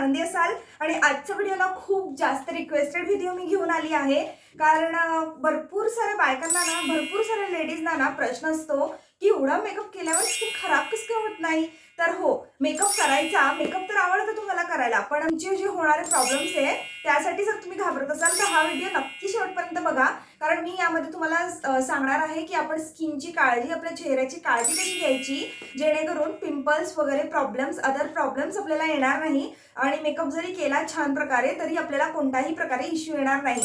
आनंदी असाल। आणि आजचा व्हिडिओ ना खूप जास्त रिक्वेस्टेड व्हिडिओ मी घेऊन आली आहे, कारण भरपूर साऱ्या बायकांना ना, भरपूर साऱ्या लेडीजना ना प्रश्न असतो की एवढा मेकअप केल्यावर स्किन खराब कसं काय होत नाही। तर हो, मेकअप करायचा, मेकअप तर आवडतं तुम्हाला करायला, पण आमचे जे होणारे प्रॉब्लेम्स आहे त्यासाठी जर तुम्ही घाबरत असाल तर हा व्हिडिओ नक्की शेवटपर्यंत बघा, कारण मी यामध्ये तुम्हाला सांगणार आहे की आपण स्किनची काळजी, आपल्या चेहऱ्याची काळजी कशी घ्यायची, जेणेकरून पिंपल्स वगैरे प्रॉब्लेम्स, अदर प्रॉब्लेम्स आपल्याला येणार नाही आणि मेकअप जरी केला छान प्रकारे तरी आपल्याला कोणताही प्रकारे इश्यू येणार नाही।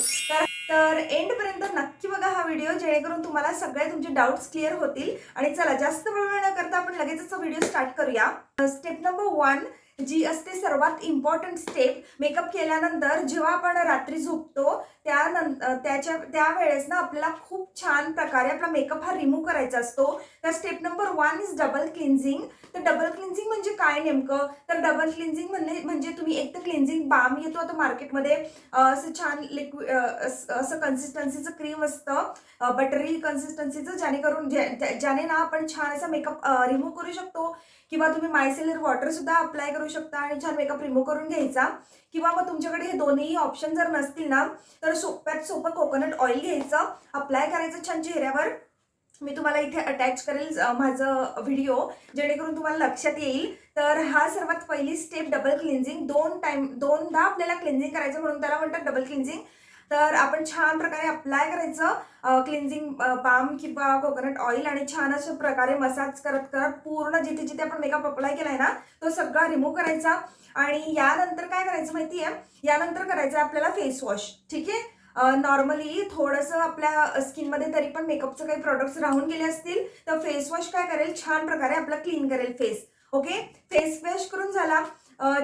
तर एंड पर्यंत नक्की बघा हा व्हिडिओ, जेणेकरून तुम्हाला सगळे तुमचे डाउट्स क्लिअर होतील। आणि चला जास्त वेळ न करता आपण लगेचच व्हिडिओ स्टार्ट करूया। स्टेप नंबर 1 जी असते सर्वात इम्पॉर्टंट स्टेप, मेकअप केल्यानंतर जेव्हा आपण रात्री झोपतो त्यावेळेस ना आपल्याला खूप छान प्रकारे आपला मेकअप हा रिमूव्ह करायचा असतो। तर step number 1 is double cleansing. तर डबल क्लिन्झिंग म्हणजे काय नेमकं, तर डबल क्लिन्झिंग म्हणजे तुम्ही एक तर क्लिन्झिंग बाम येतो आता मार्केटमध्ये, असं छान लिक्विड असं कन्सिस्टन्सीचं क्रीम असतं, बटरी कन्सिस्टन्सीचं, ज्याने ना आपण छान असा मेकअप रिमूव्ह करू शकतो। किंवा तुम्ही मायसेलर वॉटर सुद्धा अप्लाय करू शकता आणि छान मेकअप रिमूव्ह करून घ्यायचा। किंवा मग तुमच्याकडे हे दोन्ही ऑप्शन जर नसतील ना, तर सोप्यात सोपं कोकोनट ऑइल घ्यायचं, अप्लाय करायचं छान चेहऱ्यावर। मी तुम्हाला इथे अटॅच करेल माझं व्हिडिओ, जेणेकरून तुम्हाला लक्षात येईल। तर हा सर्वात पहिली स्टेप डबल क्लिन्झिंग, दोनदा आपल्याला क्लिन्झिंग करायचं, म्हणून त्याला म्हणतात डबल क्लिन्झिंग। तर आपण छान प्रकारे अप्लाय करायचं क्लिन्झिंग बाम किंवा कोकोनट ऑइल, आणि छान अशा प्रकारे मसाज करत करत पूर्ण जिथे जिथे आपण मेकअप अप्लाय केलाय ना तो सगळा रिमूव्ह करायचा। आणि यानंतर काय करायचं माहिती आहे, यानंतर करायचं आपल्याला फेस वॉश। ठीक आहे, नॉर्मली थोडंसं आपल्या स्किनमध्ये तरी पण मेकअपचे काही प्रोडक्ट्स राहून गेले असतील तर फेस वॉश काय करेल, छान प्रकारे आपला क्लीन करेल फेस। ओके, फेस वॉश करून झाला,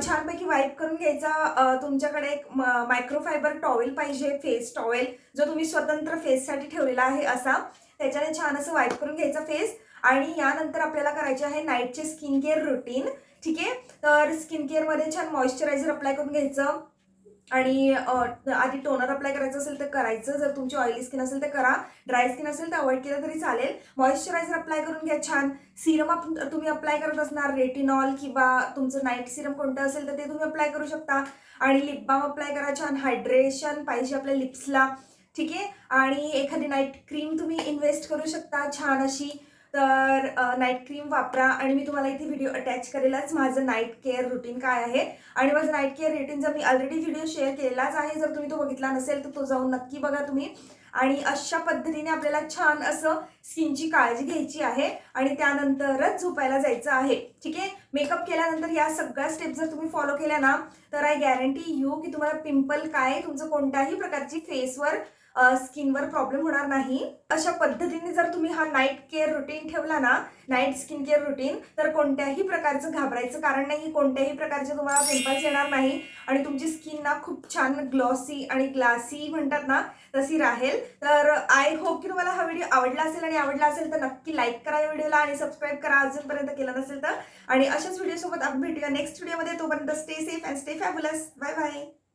छानपैकी वाईप करून घ्यायचा। तुमच्याकडे एक मायक्रोफायबर टॉवेल पाहिजे, फेस टॉवेल, जो तुम्ही स्वतंत्र फेससाठी ठेवलेला आहे असा, त्याच्याने छान असं वाईप करून घ्यायचा फेस। आणि यानंतर आपल्याला करायचे आहे नाईटचे स्किन केअर रुटीन। ठीक आहे, तर स्किन केअरमध्ये छान मॉइश्चरायझर अप्लाय करून घ्यायचं, आणि आधी टोनर अप्लाय करायचं असेल तर करायचं, जर तुमची ऑइली स्किन असेल तर करा, ड्राय स्किन असेल तर अवॉइड केलं तरी चालेल। मॉइश्चरायझर अप्लाय करून घ्या छान। सिरम तुम्ही अप्लाय करत असणार, रेटिनॉल किंवा तुमचं नाईट सिरम कोणतं असेल तर ते तुम्ही अप्लाय करू शकता। आणि लिप बाम अप्लाय करा, छान हायड्रेशन पाहिजे आपल्या लिप्सला। ठीक आहे, आणि एखादी नाईट क्रीम तुम्ही इन्व्हेस्ट करू शकता छान अशी, तर नाईट क्रीम वापरा। आणि मी तुम्हाला इथे व्हिडिओ अटॅच करेलच माझं नाईट केअर रुटीन काय आहे, आणि माझं नाईट केअर रुटीनचा मी ऑलरेडी व्हिडिओ शेअर केलेलाच आहे, जर तुम्ही तो बघितला नसेल तर तो जाऊन नक्की बघा तुम्ही। आणि अशा पद्धतीने आपल्याला छान असं स्किनची काळजी घ्यायची आहे आणि त्यानंतरच झोपायला जायचं आहे। ठीक आहे, मेकअप केल्यानंतर या सगळ्या स्टेप जर तुम्ही फॉलो केल्या ना, तर आय गॅरंटी यू की तुम्हाला पिंपल काय, तुमचं कोणत्याही प्रकारची फेसवर स्किनवर प्रॉब्लेम होणार नाही। अशा पद्धतीने जर तुम्ही हा नाईट केअर रुटीन ठेवला ना, नाईट स्किन केअर रुटीन, तर कोणत्याही प्रकारचं घाबरायचं कारण नाही, कोणत्याही प्रकारचे तुम्हाला पिंपल्स येणार नाही, आणि तुमची स्किन ना खूप छान ग्लॉसी आणि ग्लासी म्हणतात ना तशी राहील। तर आय होप की तुम्हाला हा व्हिडिओ आवडला असेल, आणि आवडला असेल तर नक्की लाईक करा या व्हिडिओला आणि सबस्क्राईब करा अजूनपर्यंत केलं नसेल तर। आणि अशाच व्हिडिओ सोबत आपण भेटूया नेक्स्ट व्हिडिओमध्ये, तोपर्यंत stay safe and stay fabulous. Bye bye.